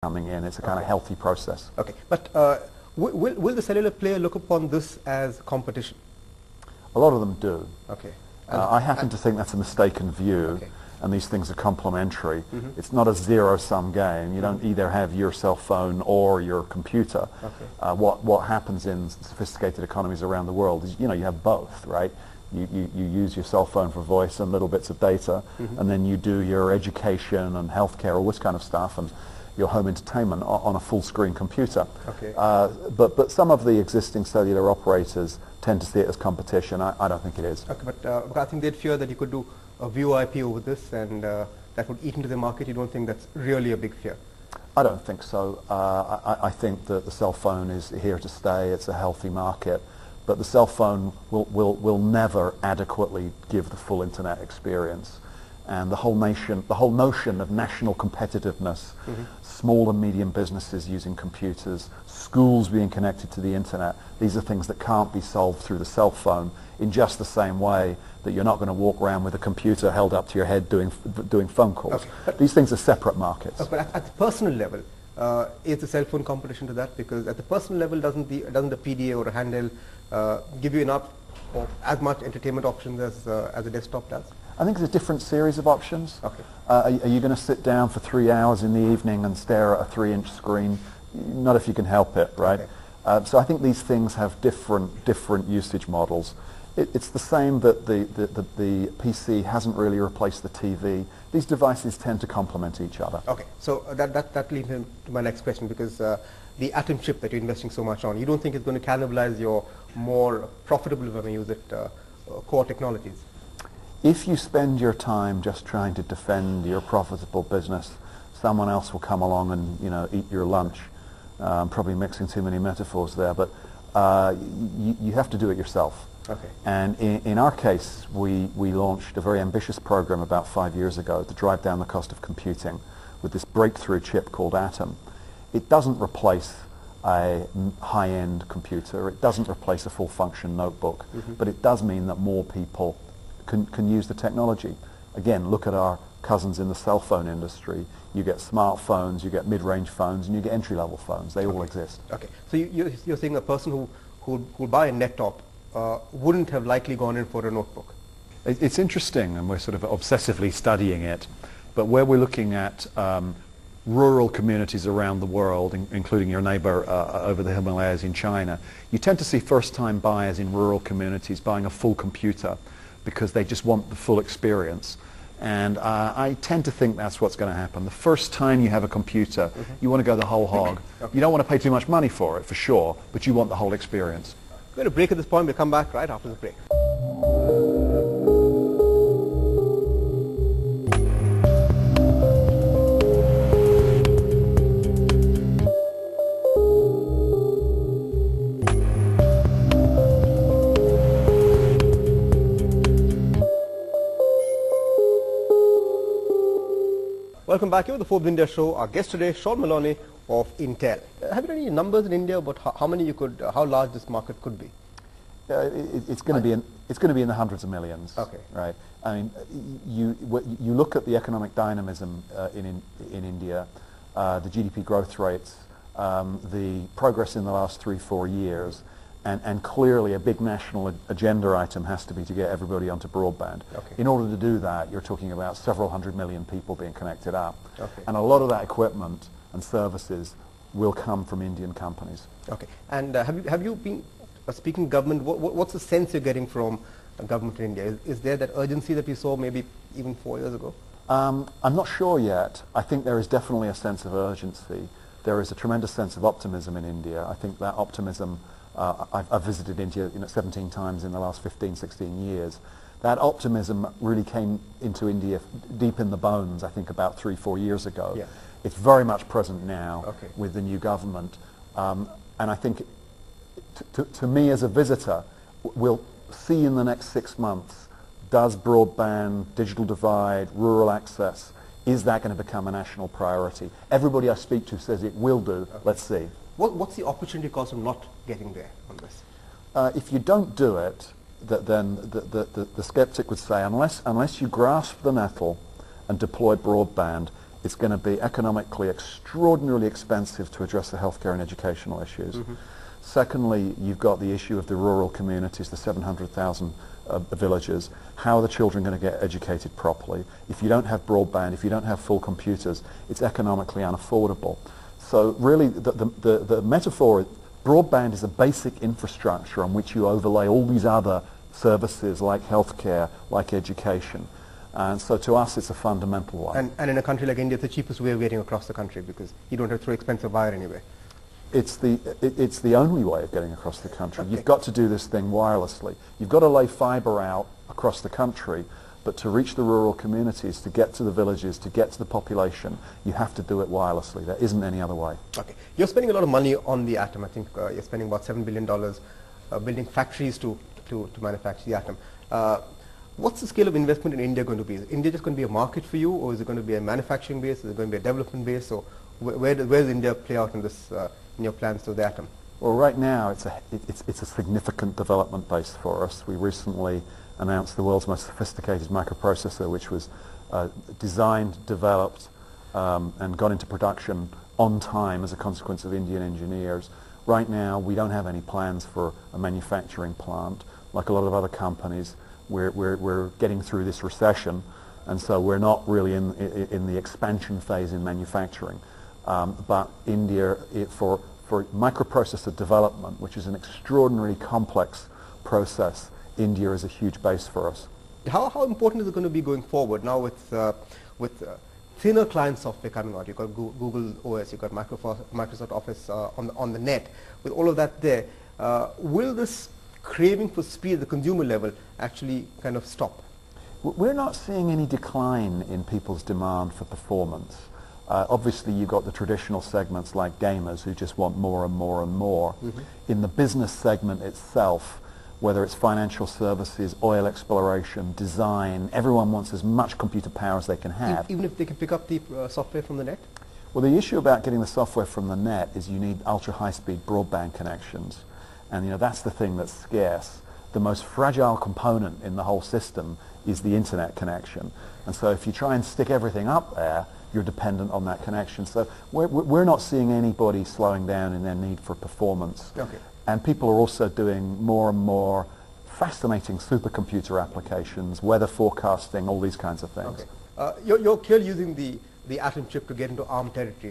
coming in. It's a kind of healthy process. Okay, but will the cellular player look upon this as competition? A lot of them do. Okay. I happen to think that's a mistaken view, and these things are complementary. It's not a zero-sum game. You don't either have your cell phone or your computer. What happens in sophisticated economies around the world is, you have both, right? You use your cell phone for voice and little bits of data, and then you do your education and healthcare, all this kind of stuff, and your home entertainment on a full-screen computer. But some of the existing cellular operators tend to see it as competition. I don't think it is. Okay, but I think they'd fear that you could do a VoIP over this, and that would eat into the market. You don't think that's really a big fear? I don't think so. I think that the cell phone is here to stay. It's a healthy market. But the cell phone will never adequately give the full internet experience. And the whole notion of national competitiveness, small and medium businesses using computers, schools being connected to the internet, these are things that can't be solved through the cell phone in just the same way that you're not going to walk around with a computer held up to your head doing phone calls. These things are separate markets. But at the personal level, is the cell phone competition to that? Because at the personal level, doesn't the PDA or a handheld give you enough or as much entertainment options as a desktop does? I think it's a different series of options. Are you going to sit down for 3 hours in the evening and stare at a 3-inch screen? Not if you can help it, right? So I think these things have different usage models. It's the same that the PC hasn't really replaced the TV. These devices tend to complement each other. Okay, so that leads me to my next question, because the Atom chip that you're investing so much on, you don't think it's going to cannibalize your more profitable, if I may use it, core technologies? If you spend your time just trying to defend your profitable business, someone else will come along and eat your lunch. I'm probably mixing too many metaphors there, but you have to do it yourself. And in our case, we launched a very ambitious program about 5 years ago to drive down the cost of computing with this breakthrough chip called Atom. It doesn't replace a high-end computer. It doesn't replace a full-function notebook, but it does mean that more people can use the technology. Again, look at our cousins in the cell phone industry. You get smartphones, you get mid-range phones, and you get entry-level phones. They all exist. Okay, so you're saying a person who'll buy a laptop wouldn't have likely gone in for a notebook? It's interesting, and we're sort of obsessively studying it, but where we're looking at rural communities around the world, including your neighbor over the Himalayas in China, you tend to see first-time buyers in rural communities buying a full computer because they just want the full experience. And I tend to think that's what's going to happen. The first time you have a computer, you want to go the whole hog. You don't want to pay too much money for it, for sure, but you want the whole experience. We're going to break at this point. We'll come back right after the break. Welcome back here to the Forbes India Show. Our guest today, Sean Maloney of Intel. Have you done any numbers in India about how large this market could be? It's going to be in the hundreds of millions. Right. I mean, you look at the economic dynamism in India, the GDP growth rates, the progress in the last 3-4 years. And clearly a big national agenda item has to be to get everybody onto broadband. In order to do that, you're talking about several 100 million people being connected up. And a lot of that equipment and services will come from Indian companies. And have you been speaking government? What's the sense you're getting from government in India? Is there that urgency that we saw maybe even 4 years ago? I'm not sure yet. I think there is definitely a sense of urgency. There is a tremendous sense of optimism in India. I think that optimism, I've visited India 17 times in the last 15, 16 years. That optimism really came into India deep in the bones, I think, about 3-4 years ago. It's very much present now with the new government. And I think, to me as a visitor, we'll see in the next 6 months, does broadband, digital divide, rural access, is that going to become a national priority? Everybody I speak to says it will do. Let's see. What's the opportunity cost of not getting there on this? If you don't do it, then the skeptic would say, unless you grasp the nettle and deploy broadband, it's going to be economically extraordinarily expensive to address the healthcare and educational issues. Secondly, you've got the issue of the rural communities, the 700,000 villages. How are the children going to get educated properly? If you don't have broadband, if you don't have full computers, it's economically unaffordable. So really, the metaphor, broadband is a basic infrastructure on which you overlay all these other services like healthcare, like education. And so to us, it's a fundamental one. And in a country like India, it's the cheapest way of getting across the country because you don't have to throw expensive wire anyway. It's the only way of getting across the country. Okay. You've got to do this thing wirelessly. You've got to lay fibre out across the country, but to reach the rural communities, to get to the villages, to get to the population, you have to do it wirelessly. There isn't any other way. Okay. You're spending a lot of money on the atom. I think you're spending about $7 billion building factories to manufacture the atom. What's the scale of investment in India going to be? Is India just going to be a market for you, or is it going to be a manufacturing base? Is it going to be a development base? Or where does India play out in this in your plans to the atom? Well, right now it's a significant development base for us. We recently announced the world's most sophisticated microprocessor, which was designed, developed, and got into production on time as a consequence of Indian engineers. Right now, we don't have any plans for a manufacturing plant. Like a lot of other companies, we're getting through this recession, and so we're not really in the expansion phase in manufacturing. But India, for microprocessor development, which is an extraordinarily complex process, India is a huge base for us. How important is it going to be going forward now with thinner client software coming out? You've got Google OS, you've got Microsoft Office on the net. With all of that there, will this craving for speed at the consumer level actually kind of stop? We're not seeing any decline in people's demand for performance. Obviously, you've got the traditional segments like gamers who just want more and more and more. In the business segment itself, whether it's financial services, oil exploration, design, everyone wants as much computer power as they can have. Even if they can pick up the software from the net? Well, the issue about getting the software from the net is you need ultra-high-speed broadband connections. And that's the thing that's scarce. The most fragile component in the whole system is the internet connection. And so if you try and stick everything up there, you're dependent on that connection. So we're not seeing anybody slowing down in their need for performance. Okay. And people are also doing more and more fascinating supercomputer applications, weather forecasting, all these kinds of things. Okay. You're clearly using the Atom chip to get into ARM territory.